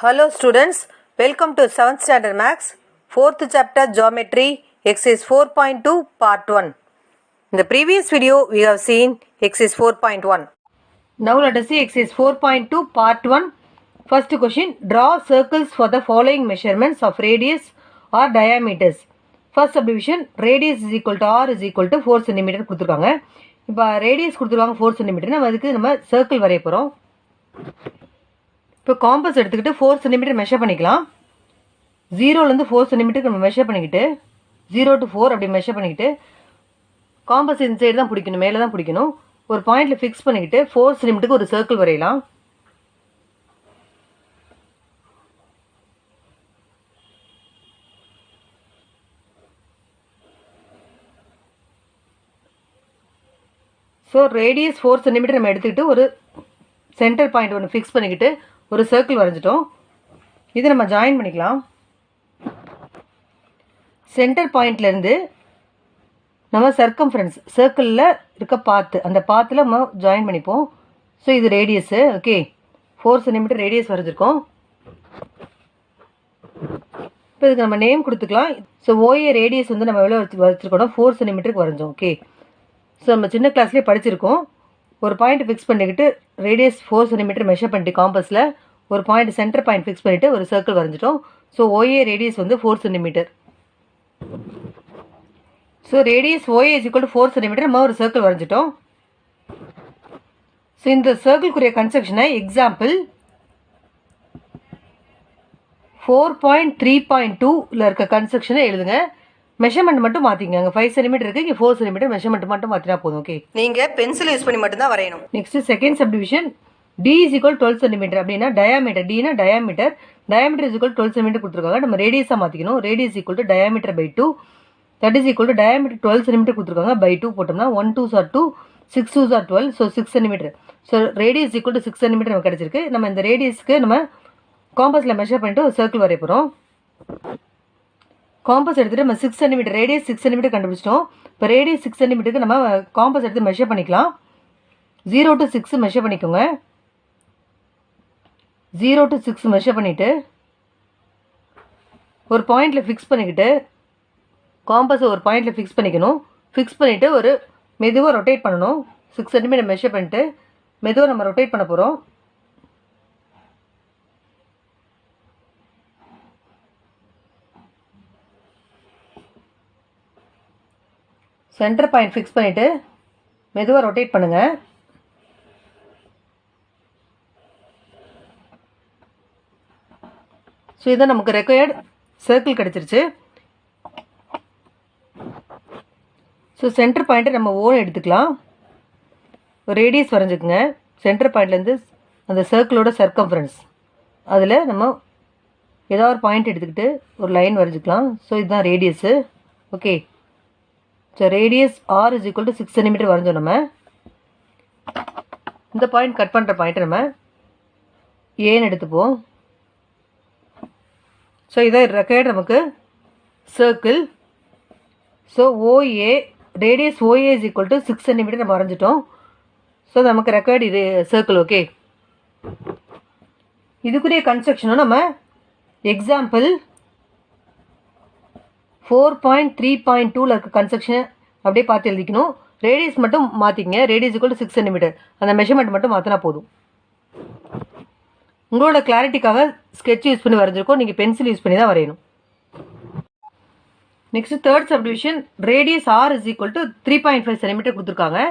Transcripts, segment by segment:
Hello students, welcome to 7th standard maths, 4th chapter geometry, exercise 4.2 part 1. In the previous video we have seen exercise 4.1. Now let us see exercise 4.2 part 1. First question, draw circles for the following measurements of radius or diameters. First subdivision, radius is equal to r is equal to 4 cm கொடுத்துருக்காங்க. இப்போ radius கொடுத்துருக்காங்க 4 cm, நம்ம அதுக்கு நம்ம circle வரைய போகிறோம். இப்போ compass எடுத்துக்கிட்டு 4 சென்டிமீட்டர் மெஷர் பண்ணிக்கலாம். 0லேருந்து 4 சென்டிமீட்டருக்கு நம்ம மெஷர் பண்ணிக்கிட்டு 0 to 4 அப்படி மெஷர் பண்ணிக்கிட்டு காம்பஸ் இந்த சைடு தான் பிடிக்கணும், மேலே தான் பிடிக்கணும். ஒரு பாயிண்டில் ஃபிக்ஸ் பண்ணிக்கிட்டு 4 சென்டிமீட்டருக்கு ஒரு சர்க்கிள் வரையலாம். ஸோ ரேடியஸ் 4 சென்டிமீட்டர் நம்ம எடுத்துக்கிட்டு ஒரு சென்டர் பாயிண்ட் ஒன்று ஃபிக்ஸ் பண்ணிக்கிட்டு ஒரு சர்க்கிள் வரைஞ்சிட்டோம். இதை நம்ம ஜாயின் பண்ணிக்கலாம். சென்டர் பாயிண்ட்லேருந்து நம்ம சர்க்கம்ஃபரன்ஸ் சர்க்கிளில் இருக்க பாத்து, அந்த பாத்தில் நம்ம ஜாயின் பண்ணிப்போம். ஸோ இது ரேடியஸு. ஓகே, 4 சென்டிமீட்டர் ரேடியஸ் வரைஞ்சிருக்கோம். இப்போ இதுக்கு நம்ம நேம் கொடுத்துக்கலாம். ஸோ ஓஏ ரேடியஸ் வந்து நம்ம எவ்வளோ வச்சுருக்கோம், 4 சென்டிமீட்டருக்கு வரைஞ்சோம். ஓகே, ஸோ நம்ம சின்ன கிளாஸ்லேயே படிச்சிருக்கோம். ஒரு பாயிண்ட் ஃபிக்ஸ் பண்ணிக்கிட்டு ரேடியஸ் 4 சென்டிமீட்டர் மெஷர் பண்ணிட்டு காம்பஸில் ஒரு பாயிண்ட் சென்டர் பாயிண்ட் ஃபிக்ஸ் பண்ணிவிட்டு ஒரு சர்க்கிள் வரைஞ்சிட்டோம். ஸோ ஓஏ ரேடியஸ் வந்து 4 centimetre. So radius OA is equal to 4 centimetre நம்ம ஒரு சர்க்கிள் வரைஞ்சிட்டோம். ஸோ இந்த சர்க்கிள்குரிய கன்ஸ்ட்ரக்ஷனை எக்ஸாம்பிள் 4.3.2ல் இருக்க கன்ஸ்ட்ரக்ஷனை எழுதுங்க. மெஷர்மெண்ட் மட்டும் மாற்றிங்க. அங்கே 5 சென்டிமீட்டர் இருக்குது, இங்கே 4 சென்டிமீட்டர் மெஷர்மெண்ட் மட்டும் மாற்றினா போதும். ஓகே, நீங்கள் பென்சில் யூஸ் பண்ணி மட்டும் தான் வரையணும். Next second subdivision, D is equal 12 centimetre அப்படின்னா டயாமீட்டர், டினா diameter, diameter is equal 12 centimetre கொடுத்துருக்காங்க. நம்ம ரேடியஸாக மாற்றிக்கணும். Radius equal to diameter by 2, that is equal to diameter 12 centimetre கொடுத்துருக்காங்க. பை 2 போட்டோம்னா 1 2s are 2, 6 2s are 12, so 6 centimetre. So radius equal to 6 centimetre நமக்கு கிடச்சிருக்கு. நம்ம இந்த ரேடியஸ்க்கு நம்ம காம்பஸில் மெஷர் பண்ணிட்டு ஒரு சர்க்கிள் வரைய போகிறோம். காம்பஸ் எடுத்துகிட்டு நம்ம 6 சென்டிமீட்டர் ரேடியஸ் 6 சென்டிமீட்டர் கண்டுபிடிச்சிட்டோம். இப்போ ரேடியஸ் 6 சென்டிமீட்டருக்கு நம்ம காம்பஸ் எடுத்து மெஷர் பண்ணிக்கலாம். 0 to 6 மெஷர் பண்ணிக்கோங்க. 0 to 6 மெஷர் பண்ணிவிட்டு ஒரு பாயிண்டில் ஃபிக்ஸ் பண்ணிக்கிட்டு காம்பஸை ஒரு பாயிண்டில் ஃபிக்ஸ் பண்ணிக்கணும். ஃபிக்ஸ் பண்ணிவிட்டு ஒரு மெதுவாக ரொட்டேட் பண்ணணும். 6 சென்டிமீட்டர் மெஷர் பண்ணிட்டு மெதுவாக நம்ம ரொட்டேட் பண்ண போகிறோம். சென்டர் பாயிண்ட் ஃபிக்ஸ் பண்ணிவிட்டு மெதுவாக ரொட்டேட் பண்ணுங்கள். ஸோ இதான் நமக்கு ரெக்வயர்ட் சர்க்கிள் கிடச்சிருச்சு. ஸோ சென்டர் பாயிண்ட்டை நம்ம ஓன் எடுத்துக்கலாம். ஒரு ரேடியஸ் வரைஞ்சிக்குங்க. சென்டர் பாயிண்ட்லேருந்து அந்த சர்க்கிளோட சர்க்கம்ஃபரன்ஸ் அதில் நம்ம ஏதாவது ஒரு பாயிண்ட் எடுத்துக்கிட்டு ஒரு லைன் வரைஞ்சிக்கலாம். ஸோ இதுதான் radius. Okay, so radius R is equal to 6 centimetre வரைஞ்சோம். நம்ம இந்த பாயிண்ட் கட் பண்ணுற பாயிண்ட்டை நம்ம ஏன்னு எடுத்துப்போம். ஸோ இதான் ரெக்கையர்ட் நமக்கு circle. So OA radius OA is equal to 6 centimetre நம்ம வரைஞ்சிட்டோம். ஸோ நமக்கு ரெக்கையர்ட் இது சர்க்கிள். ஓகே, இதுக்குரிய கன்ஸ்ட்ரக்ஷனும் நம்ம எக்ஸாம்பிள் 4.3.2ல் இருக்க கன்ஸ்ட்ரக்ஷன் அப்படியே பார்த்து எழுதிக்கணும். ரேடியஸ் மட்டும் மாற்றிக்கங்க. ரேடியஸ் ஈக்குவல் டு 6 சென்டிமீட்டர், அந்த மெஷர்மெண்ட் மட்டும் மாற்றினா போதும். உங்களோட கிளாரிட்டிக்காக ஸ்கெட்ச் யூஸ் பண்ணி வரைஞ்சிருக்கோம். நீங்கள் பென்சில் யூஸ் பண்ணி தான் வரையணும். Next third subdivision, radius R is equal to 3.5 centimetre கொடுத்துருக்காங்க.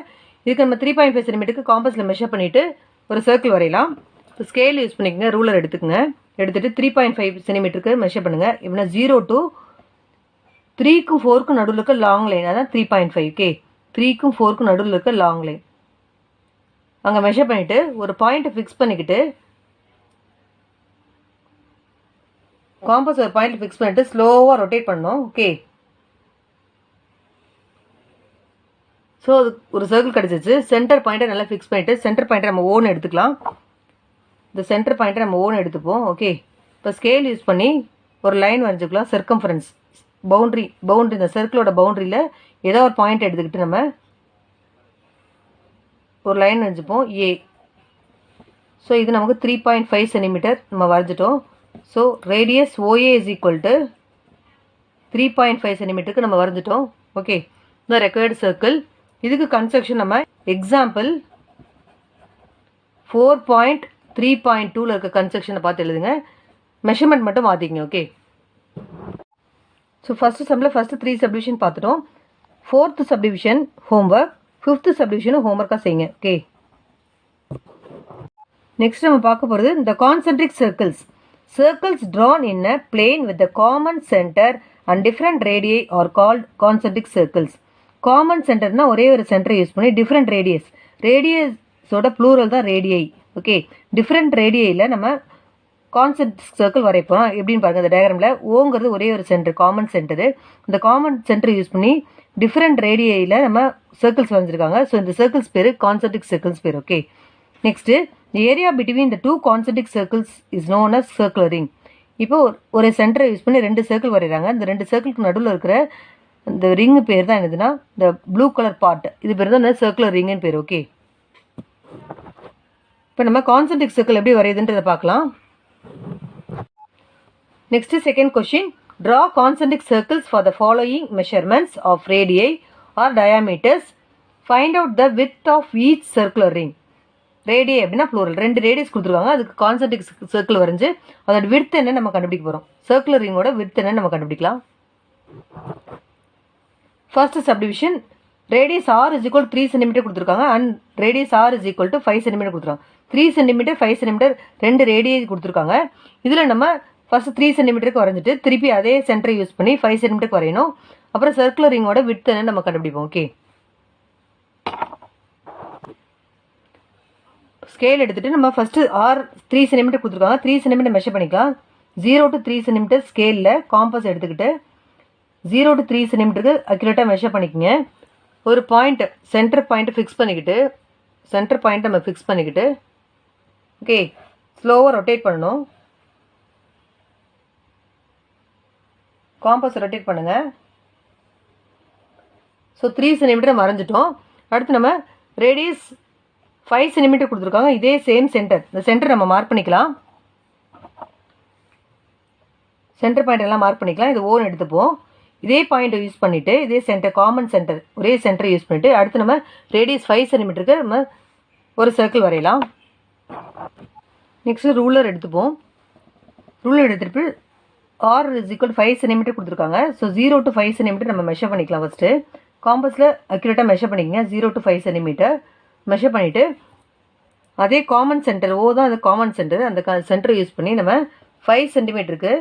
இதுக்கு நம்ம 3.5 சென்டிமீட்டருக்கு காம்பஸில் மெஷர் பண்ணிவிட்டு ஒரு சர்க்கிள் வரையலாம். இப்போ ஸ்கேல் யூஸ் பண்ணிக்கோங்க. ரூலர் எடுத்துக்கோங்க. எடுத்துகிட்டு 3.5 சென்டிமீட்டருக்கு மெஷர் பண்ணுங்கள். இப்படின்னா 0 to 3க்கும் 4க்கும் நடுவில் இருக்க லாங் லைன், அதான் 3.5. ஓகே, 3க்கும் 4க்கும் நடுவில் இருக்க லாங் லைன் அங்கே மெஷர் பண்ணிவிட்டு ஒரு பாயிண்ட்டை ஃபிக்ஸ் பண்ணிக்கிட்டு காம்பஸ் ஒரு பாயிண்ட் ஃபிக்ஸ் பண்ணிவிட்டு ஸ்லோவாக ரொட்டேட் பண்ணணும். ஓகே, ஸோ அது ஒரு சர்க்கிள் கிடச்சிச்சு. சென்டர் பாயிண்ட்டை நல்லா ஃபிக்ஸ் பண்ணிவிட்டு சென்டர் பாயிண்ட்டை நம்ம ஓன் எடுத்துக்கலாம். இந்த சென்டர் பாயிண்ட்டை நம்ம ஓன் எடுத்துப்போம். ஓகே, இப்போ ஸ்கேல் யூஸ் பண்ணி ஒரு லைன் வரைஞ்சிக்கலாம். சர்க்கம்ஃபரன்ஸ் பவுண்ட்ரி இந்த சர்க்கிளோட பவுண்ட்ரியில் ஏதோ ஒரு பாயிண்ட் எடுத்துக்கிட்டு நம்ம ஒரு லைன் வரைஞ்சிப்போம் ஏ. ஸோ இது நமக்கு 3.5 சென்டிமீட்டர் நம்ம வரைஞ்சிட்டோம். So radius OA is equal to 3.5 சென்டிமீட்டருக்கு நம்ம வரைஞ்சிட்டோம். ஓகே, இந்த ரெக்வயர்டு சர்க்கிள். இதுக்கு கன்ஸ்ட்ரக்ஷன் நம்ம எக்ஸாம்பிள் 4.3.2ல இருக்க கன்ஸ்ட்ரக்ஷனை பார்த்து எழுதுங்க. மெஷர்மெண்ட் மட்டும் மாற்றிக்கங்க. ஓகே, ஸோ ஃபஸ்ட்டு சம்மில் ஃபஸ்ட்டு 3 சப்டிவிஷன் பார்த்துட்டோம். 4th சப்டிவிஷன் ஹோம்ஒர்க், 5th சப்டிவிஷனும் ஹோம்ஒர்க்காக செய்யுங்க. ஓகே, நெக்ஸ்ட் நம்ம பார்க்க போகிறது இந்த concentric circles. Circles drawn in a plane with a common center and different radii are called concentric circles. Common centerனா ஒரே ஒரு சென்டரை யூஸ் பண்ணி different radius. Radiusோட plural தான் radii. ஓகே, different radiiல நம்ம கான்சென்ட்ரிக் சர்க்கிள் வரைப்போம். எப்படின்னு பாருங்கள், இந்த டயக்ராமில் ஓங்கிறது ஒரே ஒரு சென்டர், காமன் சென்டரு. இந்த காமன் சென்டரை யூஸ் பண்ணி டிஃப்ரெண்ட் ரேடியையில் நம்ம சர்க்கிள்ஸ் வரைஞ்சிருக்காங்க. ஸோ இந்த சர்க்கிள்ஸ் பேர் கான்சென்ட்ரிக் சர்க்கிள்ஸ் பேர். Okay, next the area between the two concentric circles is known as circular ring. இப்போ ஒரு சென்டரை யூஸ் பண்ணி 2 சர்க்கிள் வரைகிறாங்க. இந்த 2 சர்க்கிளுக்கு நடுவில் இருக்கிற இந்த ரிங்கு பேர் தான் என்னதுன்னா இந்த ப்ளூ கலர் பார்ட், இது பேர் தான் சர்க்குலர் ரிங்குன்னு பேர். ஓகே, இப்போ நம்ம கான்சென்ட்ரிக் சர்க்கிள் எப்படி வரையுதுன்றதை பார்க்கலாம். Next second question, draw concentric circles for the following measurements of radii or diameters. Find out the width of each circular ring. Radii அப்படின்னா ப்ளூரல், 2 ரேடியஸ் கொடுத்துருக்காங்க. அதுக்கு கான்சென்ட்ரிக் சர்க்கிள் வரைஞ்சு அதோட விர்த் என்ன நம்ம கண்டுபிடிக்க போகிறோம். சர்க்குலர் ரிங்கோட விர்த் என்ன நம்ம கண்டுபிடிக்கலாம். First subdivision radius R is equal 3 centimetre கொடுத்துருக்காங்க and radius R is equal to 5 centimetre கொடுத்துருக்காங்க. 3 சென்டிமீட்டர் 5 சென்டிமீட்டர் 2 ரேடியை கொடுத்துருக்காங்க. இதில் நம்ம ஃபர்ஸ்ட் 3 சென்டிமீட்டருக்கு வரைஞ்சிட்டு திருப்பி அதே சென்டரை யூஸ் பண்ணி 5 சென்டிமீட்டருக்கு வரையணும். அப்புறம் சர்க்குலர் ரிங்கோட விர்த் என்ன நம்ம கண்டுபிடிப்போம். ஓகே, ஸ்கேல் எடுத்துகிட்டு நம்ம ஃபஸ்ட்டு ஆர் 3 சென்டிமீட்டர் கொடுத்துருக்காங்க. 3 சென்டிமீட்டர் மெஷர் பண்ணிக்கலாம். 0 to 3 சென்டிமீட்டர் ஸ்கேலில் காம்பஸ் எடுத்துக்கிட்டு 0 to 3 சென்டிமீட்டருக்கு அக்யூரேட்டாக மெஷர் பண்ணிக்கோங்க. ஒரு பாயிண்ட் சென்டர் பாயிண்ட்டை ஃபிக்ஸ் பண்ணிக்கிட்டு நம்ம ஃபிக்ஸ் பண்ணிக்கிட்டு ஓகே ஸ்லோவாக ரொட்டேட் பண்ணணும். காம்பஸ் ரொட்டேட் பண்ணுங்கள். ஸோ 3 சென்டிமீட்டர் மறைஞ்சிட்டோம். அடுத்து நம்ம ரேடியஸ் 5 சென்டிமீட்டர் கொடுத்துருக்காங்க. இதே சேம் சென்டர், இந்த சென்டர் நம்ம மார்க் பண்ணிக்கலாம். சென்டர் பாயிண்ட் எல்லாம் மார்க் பண்ணிக்கலாம். இது ஓன் எடுத்துப்போம். இதே பாயிண்ட்டை யூஸ் பண்ணிவிட்டு இதே சென்டர், காமன் சென்டர், ஒரே சென்டரை யூஸ் பண்ணிவிட்டு அடுத்து நம்ம ரேடியஸ் 5 சென்டிமீட்டருக்கு நம்ம ஒரு சர்க்கிள் வரையலாம். நெக்ஸ்ட்டு ரூலர் எடுத்துப்போம். ரூலர் எடுத்துகிட்டு ஆர் இஸ் ஈக்குவல் 5 சென்டிமீட்டர் கொடுத்துருக்காங்க. ஸோ 0 to 5 சென்டிமீட்டர் நம்ம மெஷர் பண்ணிக்கலாம். ஃபஸ்ட்டு காம்பஸில் அக்யூரேட்டாக மெஷர் பண்ணிக்கங்க. 0 to 5 சென்டிமீட்டர் மெஷர் பண்ணிவிட்டு அதே காமன் சென்டர், ஓ தான் அது காமன் சென்டர், அந்த சென்டரை யூஸ் பண்ணி நம்ம 5 சென்டிமீட்டருக்கு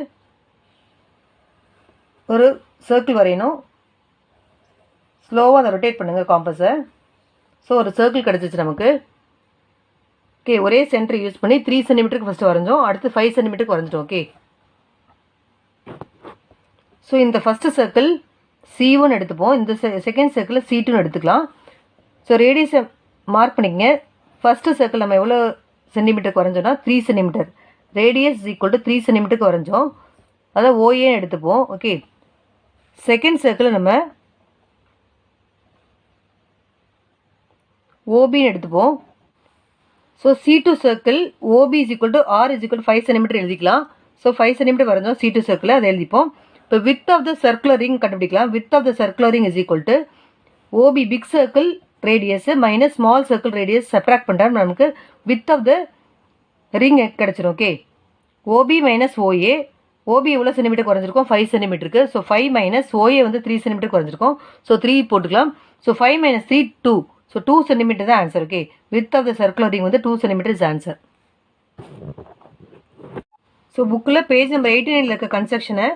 ஒரு சர்க்கிள் வரையணும். ஸ்லோவாக அதை ரொட்டேட் பண்ணுங்கள் காம்பஸை. ஸோ ஒரு சர்க்கிள் கிடச்சிச்சு நமக்கு. ஓகே, ஒரே சென்டரை யூஸ் பண்ணி 3 சென்டிமீட்டருக்கு ஃபஸ்ட்டு வரைஞ்சோம். அடுத்து 5 சென்டிமீட்டருக்கு வரைஞ்சிட்டோம். ஓகே, ஸோ இந்த ஃபஸ்ட்டு சர்க்கிள் C1 எடுத்துப்போம். இந்த செகண்ட் சர்க்கிளில் C2 எடுத்துக்கலாம். ஸோ ரேடியஸை மார்க் பண்ணிக்கங்க. ஃபஸ்ட்டு சர்க்கிள் நம்ம எவ்வளோ சென்டிமீட்டருக்கு வரைஞ்சோன்னா 3 சென்டிமீட்டர். ரேடியஸ் ஈக்குவல் டு 3 சென்டிமீட்டருக்கு வரைஞ்சோம். அதை ஓஏன்னு எடுத்துப்போம். ஓகே, செகண்ட் சர்க்கிளை நம்ம ஓபின்னு எடுத்துப்போம். So C2 circle OB is equal to R is equal 5 centimetre எழுதிக்கலாம். ஸோ 5 சென்டிமீட்டர் வரைஞ்சோம் C2 சர்க்கிள், அதை எழுதிப்போம். இப்போ width of the circular ring கண்டுபிடிக்கலாம். Width of the circular ring is equal to OB big circle radius minus small circle radius subtract பண்ணுறா நமக்கு width of the ring கிடைச்சிரும். Okay, OB minus OA. OB எவ்வளோ centimetre குறைஞ்சிருக்கும்? 5 சென்டிமீட்டருக்கு. So 5 minus OA வந்து 3 centimetre குறைஞ்சிருக்கும். So 3 போட்டுக்கலாம். So 5 minus 3 2. So 2 centimetre தான் answer. Okay, width of the circular ring வந்து 2 சென்டிமீட்டர் இஸ் ஆன்சர். ஸோ புக்கில் பேஜ் நம்பர் 89 இருக்க கன்ஸ்ட்ரக்ஷனை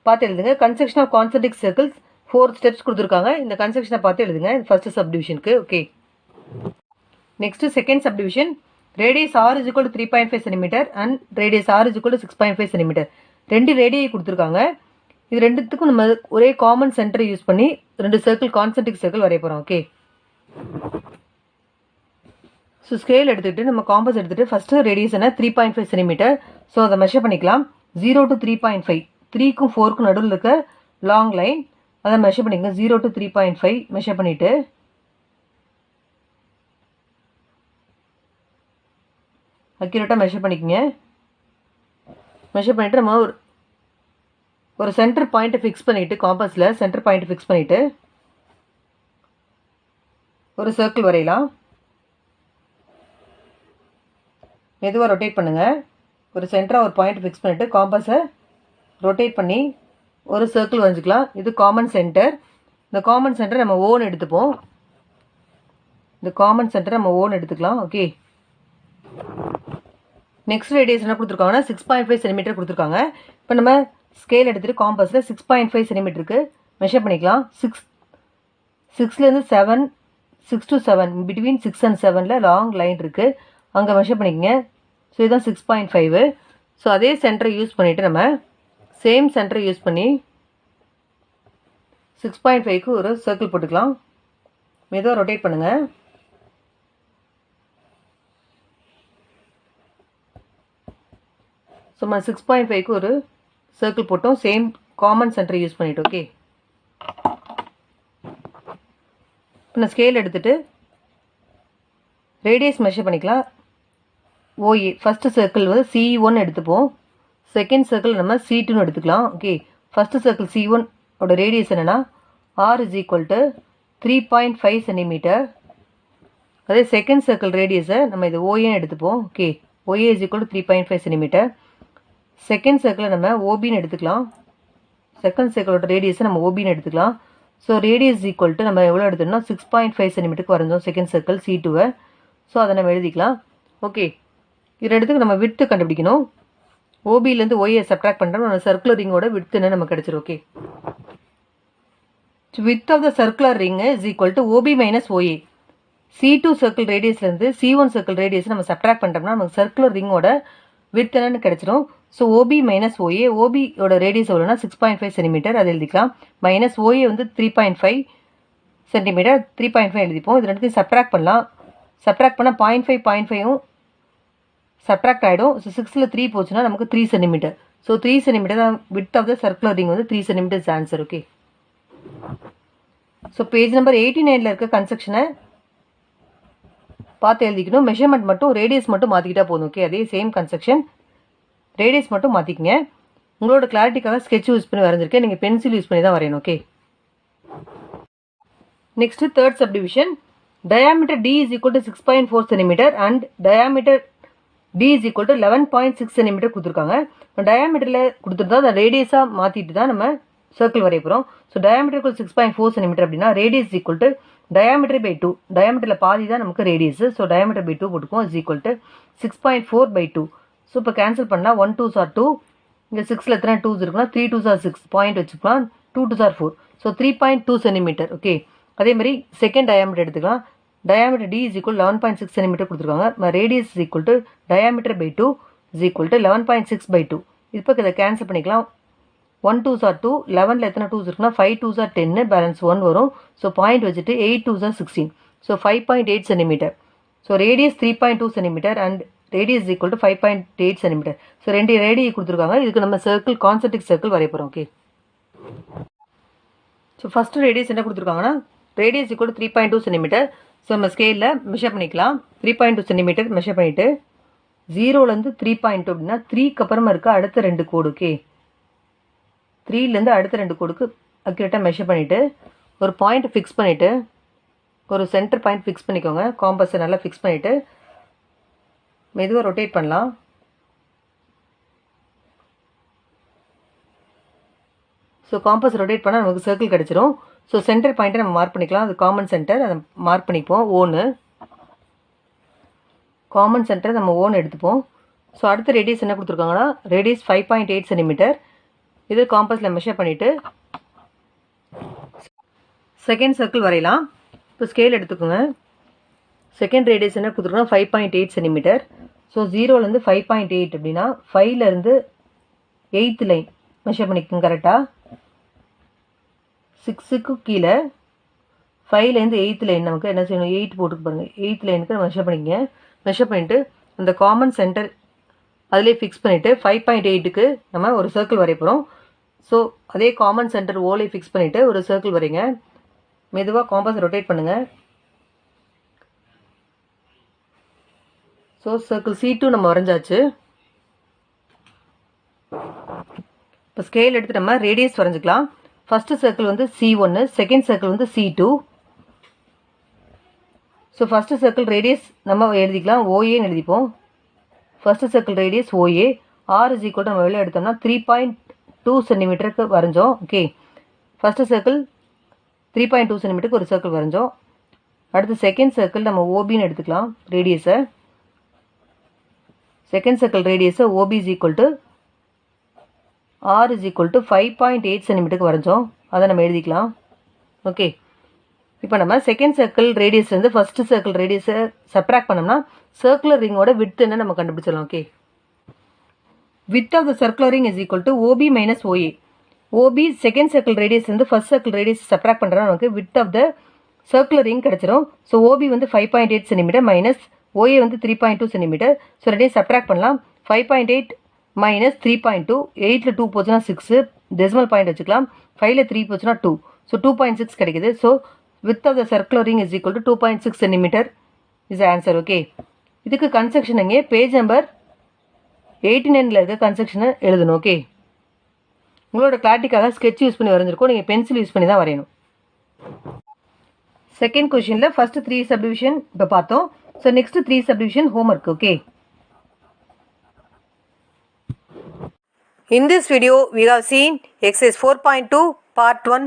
பார்த்து எழுதுங்க. Construction of concentric circles 4 steps கொடுத்துருக்காங்க. இந்த கன்ஸ்ட்ரக்ஷனை பார்த்து எழுதுங்க ஃபர்ஸ்ட் சப்டிவிஷனுக்கு. Okay, next second subdivision radius R is equal to 3.5 centimetre and radius R is equal to 6.5 centimetre. 2 radii கொடுத்துருக்காங்க. இது ரெண்டுத்துக்கும் நம்ம ஒரே காமன் சென்டரை யூஸ் பண்ணி 2 சர்க்கிள் கான்சென்ட்ரிக் சர்க்கிள் வரைய போகிறோம். ஓகே, ஸோ ஸ்கேல் எடுத்துகிட்டு நம்ம காம்பஸ் எடுத்துகிட்டு ஃபஸ்ட்டு ரேடியஸ் என்ன 3.5 சென்டிமீட்டர். ஸோ அதை மெஷர் பண்ணிக்கலாம். 0 to 3.5, 3க்கும் 4க்கும் நடுவில் இருக்க லாங் லைன், அதை மெஷர் பண்ணிக்கங்க. 0 to 3.5 மெஷர் பண்ணிவிட்டு அக்யூரேட்டாக மெஷர் பண்ணிக்கோங்க. மெஷர் பண்ணிவிட்டு நம்ம ஒரு சென்டர் பாயிண்ட்டை ஃபிக்ஸ் பண்ணிவிட்டு காம்பஸில் சென்டர் பாயிண்ட் ஃபிக்ஸ் பண்ணிவிட்டு ஒரு சர்க்கிள் வரையலாம். மெதுவாக ரொட்டேட் பண்ணுங்கள். ஒரு சென்டராக ஒரு பாயிண்ட் ஃபிக்ஸ் பண்ணிவிட்டு காம்பஸை ரொட்டேட் பண்ணி ஒரு சர்க்கிள் வரைஞ்சிக்கலாம். இது காமன் சென்டர். இந்த காமன் சென்டர் நம்ம ஓன் எடுத்துப்போம். இந்த காமன் சென்டர் நம்ம ஓன் எடுத்துக்கலாம். ஓகே, நெக்ஸ்ட் ரேடியஸ் என்ன கொடுத்துருக்காங்கன்னா 6.5 சென்டிமீட்டர் கொடுத்துருக்காங்க. இப்போ நம்ம ஸ்கேல் எடுத்துகிட்டு காம்பஸில் 6.5 சென்டிமீட்டருக்கு மெஷர் பண்ணிக்கலாம். 6லேருந்து 7, 6 to 7 between 6 and 7 long line இருக்குது, அங்கே மெஷர் பண்ணிக்கங்க. ஸோ இதுதான் 6.5. ஸோ அதே சென்டரை யூஸ் பண்ணிவிட்டு நம்ம சேம் சென்டரை யூஸ் பண்ணி 6.5க்கு ஒரு சர்க்கிள் போட்டுக்கலாம். மெதுவாக ரொட்டேட் பண்ணுங்கள். ஸோ நம்ம 6.5க்கு ஒரு சர்க்கிள் போட்டோம். சேம் காமன் சென்டரை யூஸ் பண்ணிவிட்டு. ஓகே, இப்போ நான் ஸ்கேல் எடுத்துகிட்டு ரேடியஸ் மெஷர் பண்ணிக்கலாம். ஓஏ ஃபஸ்ட்டு சர்க்கிள் வந்து C1 எடுத்துப்போம். செகண்ட் சர்க்கிள் நம்ம C2 எடுத்துக்கலாம். ஓகே, ஃபஸ்ட்டு சர்க்கிள் C1 ஓட ரேடியஸ் என்னென்னா R is equal to 3.5 centimetre. அதே செகண்ட் சர்க்கிள் ரேடியஸை நம்ம இது ஓஏன்னு எடுத்துப்போம். Okay, OA is equal to 3.5 centimetre. Second சர்க்கிளை நம்ம ஓபின்னு எடுத்துக்கலாம். செகண்ட் சர்க்கிளோட ரேடியஸை நம்ம ஓபின்னு எடுத்துக்கலாம். ஸோ ரேடியஸ் ஈக்குவல் டு நம்ம எவ்வளோ எடுத்துட்டோம்னா 6.5 சென்டிமீட்டருக்கு வரைஞ்சோம் செகண்ட் சர்க்கிள் C2. ஸோ அதை நம்ம எழுதிக்கலாம். ஓகே, இது இடத்துக்கு நம்ம விட்த்து கண்டுபிடிக்கணும். ஓபியிலேருந்து ஓஏ சப்ட்ராக்ட் பண்ணுறோம். நம்ம சர்க்குலர் ரிங்கோட விட்த்துன்னு நம்ம கிடச்சிரும். Okay, width of the circular ring is equal to OB minus OA. C2 circle ரேடியஸ்லேருந்து C1 சர்க்கிள் ரேடியஸ் நம்ம சப்ட்ராக்ட் பண்ணுறோம்னா நமக்கு சர்க்குலர் ரிங்கோட வித் என்னன்னு கிடச்சிரும். ஸோ ஓபி மைனஸ் ஓஏ, ஓபியோட ரேடியஸ் எவ்வளோனா 6.5 சென்டிமீட்டர், அதை எழுதிக்கலாம். மைனஸ் ஓஏ வந்து 3.5 சென்டிமீட்டர், 3.5 எழுதிப்போம். இது ரெண்டுத்தையும் சப்ட்ராக்ட் பண்ணலாம். சப்ட்ராக்ட் பண்ணால் 0.5 சப்ட்ராக்ட் ஆகிடும். ஸோ 6ல் 3 போச்சுன்னா நமக்கு 3 சென்டிமீட்டர். ஸோ 3 சென்டிமீட்டர் தான் width of the circular ring வந்து 3 centimetres answer. Okay, so page number 89ல் இருக்க கன்ஸ்ட்ரக்ஷனை பார்த்து எழுதிக்கணும். மெஷர்மெண்ட் மட்டும் ரேடியஸ் மட்டும் மாற்றிக்கிட்டா போதும். ஓகே, அதே சேம் கன்ஸ்ட்ரக்ஷன், ரேடியஸ் மட்டும் மாற்றிக்கிங்க. உங்களோட கிளாரிட்டிக்காக ஸ்கெட்ச் யூஸ் பண்ணி வரைஞ்சிருக்கேன். நீங்கள் பென்சில் யூஸ் பண்ணி தான் வரையணும். Okay, next third subdivision. Diameter D is equal to 6.4 centimetre and diameter D is equal to 11.6 centimetre கொடுத்துருக்காங்க. டயாமீட்டரில் கொடுத்துருந்தா அதை ரேடியஸாக மாற்றிட்டு தான் நம்ம சர்க்கிள் வரைய போகிறோம். ஸோ டயாமீட்டருக்கு 6.4 சென்டிமீட்டர் அப்படின்னா radius equal to diameter by 2. டயாமீட்டரில் பாதி தான் நமக்கு ரேடியஸ். ஸோ டயாமீட்டர் பை 2 போட்டுக்குவோம். Is equal to 6.4/2. ஸோ இப்போ கேன்சல் பண்ணால் 1 2s are 2. இங்கே 6ல் எத்தனை 2s இருக்குன்னா 3 2s are 6. பாயிண்ட் வச்சுக்கலாம். 2 2s are 4. So 3.2 centimetre. Okay, அதே மாதிரி செகண்ட் டயாமீட்டர் எடுத்துக்கலாம். Diameter D is equal to 11.6 centimetre கொடுத்துருக்காங்க. Radius is equal to diameter by 2 is equal to 11.6/2. இப்போ இதை கேன்சல் பண்ணிக்கலாம். 1 2s are 2. 11ல் எத்தனை 2s இருக்குன்னா 5 2s are 10, பேலன்ஸ் 1 வரும். ஸோ பாயிண்ட் வச்சுட்டு 8 2s are 16. So 5.8 centimetre. So radius 3.2 centimetre and radius equal to 5.8 centimetre. So ரெண்டு ரேடியை கொடுத்துருக்காங்க. இதுக்கு நம்ம சர்க்கிள் கான்சென்ட்ரிக் சர்க்கிள் வரைய போகிறோம். ஓகே, ஸோ ஃபஸ்ட்டு ரேடியஸ் என்ன கொடுத்துருக்காங்கன்னா radius equal to 3.2 centimetre. So நம்ம ஸ்கேலில் மெஷர் பண்ணிக்கலாம். 3.2 சென்டிமீட்டர் மெஷர் பண்ணிவிட்டு 0லேருந்து 3.2 அப்படின்னா 3க்கு அப்புறமா இருக்க அடுத்த 2 கோடு. ஓகே, 3லேருந்து அடுத்த 2 கோடுக்கு அக்யூரேட்டாக மெஷர் பண்ணிவிட்டு ஒரு பாயிண்ட் ஃபிக்ஸ் பண்ணிவிட்டு ஒரு சென்டர் பாயிண்ட் ஃபிக்ஸ் பண்ணிக்கோங்க. காம்பஸை நல்லா ஃபிக்ஸ் பண்ணிவிட்டு மெதுவாக ரொட்டேட் பண்ணலாம். ஸோ காம்பஸ் ரொட்டேட் பண்ணால் நமக்கு சர்க்கிள் கிடச்சிரும். ஸோ சென்டர் பாயிண்ட்டை நம்ம மார்க் பண்ணிக்கலாம். அது காமன் சென்டர், அதை மார்க் பண்ணிப்போம். ஓனு காமன் சென்டர் நம்ம ஓன் எடுத்துப்போம். ஸோ அடுத்த ரேடியஸ் என்ன கொடுத்துருக்காங்கன்னா ரேடியஸ் 5.8 சென்டிமீட்டர். இது காம்பஸில் மெஷர் பண்ணிவிட்டு செகண்ட் சர்க்கிள் வரையலாம். இப்போ ஸ்கேல் எடுத்துக்கோங்க. செகண்ட் ரேடியஸ் என்ன கொடுத்துருக்கோன்னா 5.8 சென்டிமீட்டர். ஸோ 0லேருந்து 5.8 அப்படின்னா 5லேருந்து 8th லைன் மெஷர் பண்ணிக்கோங்க. கரெக்டாக 6க்கு கீழே 5லேருந்து 8th லைன் நமக்கு என்ன செய்யணும் 8 போட்டுக்கு பாருங்கள். 8th லைனுக்கு மெஷர் பண்ணிக்கங்க. மெஷர் பண்ணிவிட்டு அந்த காமன் சென்டர் அதிலே ஃபிக்ஸ் பண்ணிவிட்டு 5.8க்கு நம்ம ஒரு சர்க்கிள் வரைய போகிறோம். ஸோ அதே காமன் சென்டர் ஓலே ஃபிக்ஸ் பண்ணிவிட்டு ஒரு சர்க்கிள் வரைங்க. மெதுவாக காம்பஸ் ரொட்டேட் பண்ணுங்கள். ஸோ சர்க்கிள் C2 நம்ம வரைஞ்சாச்சு. இப்போ ஸ்கேல் எடுத்து நம்ம ரேடியஸ் வரைஞ்சிக்கலாம். ஃபஸ்ட்டு சர்க்கிள் வந்து C1, செகண்ட் சர்க்கிள் வந்து C2. So first circle radius நம்ம எழுதிக்கலாம், OAன்னு எழுதிப்போம். First circle radius OA. R is equal நம்ம வெளியே எடுத்தோம்னா 3.2 சென்டிமீட்டருக்கு வரைஞ்சோம். ஓகே, ஃபஸ்ட்டு சர்க்கிள் 3.2 சென்டிமீட்டருக்கு ஒரு சர்க்கிள் வரைஞ்சோம். அடுத்து செகண்ட் சர்க்கிள் நம்ம OBன்னு எடுத்துக்கலாம் ரேடியஸை. செகண்ட் சர்க்கிள் ரேடியஸை OB is equal to R is equal to 5.8 சென்டிமீட்டருக்கு வரைஞ்சோம். அதை நம்ம எழுதிக்கலாம். ஓகே, இப்போ நம்ம செகண்ட் சர்க்கிள் ரேடியஸ்லேருந்து ஃபஸ்ட்டு சர்க்கிள் ரேடியஸை சப்ராக்ட் பண்ணோம்னா சர்க்குலர் ரிங்கோட விட்த் என்ன நம்ம கண்டுபிடிச்சிடலாம். Okay, width of the circular ring is equal to OB minus OA. OB second circle ரேடியஸ்லேருந்து ஃபஸ்ட் சர்க்கிள் ரேடியஸ் சப்ராக்ட் பண்ணுறோம், நமக்கு width of the circular ring கிடச்சிரும். ஸோ OB வந்து 5.8 சென்டிமீட்டர் மைனஸ் OA வந்து 3.2 சென்டிமீட்டர். ஸோ ரெண்டையும் subtract பண்ணலாம். 5.8 minus 3.2, 8ல் 2 போச்சுன்னா 6, decimal point வச்சுக்கலாம். 5ல் 3 போச்சுன்னா 2, ஸோ 2.6 கிடைக்குது. So width of the circular ring is equal to 2.6 centimeter is the answer. Okay, இதுக்கு கன்ஸ்ட்ரக்ஷன் இங்கே பேஜ் நம்பர் 89ல் இருக்க கன்ஸ்ட்ரக்ஷனை எழுதணும். ஓகே, உங்களோட கிளாரிட்டிக்காக ஸ்கெட்ச் யூஸ் பண்ணி வரைஞ்சிருக்கோம், நீங்கள் பென்சில் யூஸ் பண்ணி தான் வரையணும். செகண்ட் கொஷினில் ஃபஸ்ட்டு 3 சப்டிவிஷன் இப்போ பார்த்தோம். So next 3 subdivision homework. Okay, in this video we have seen exercise 4.2 part 1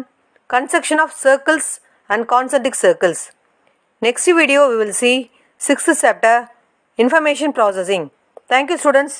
construction of circles and concentric circles. Next video we will see 6th chapter information processing. Thank you students.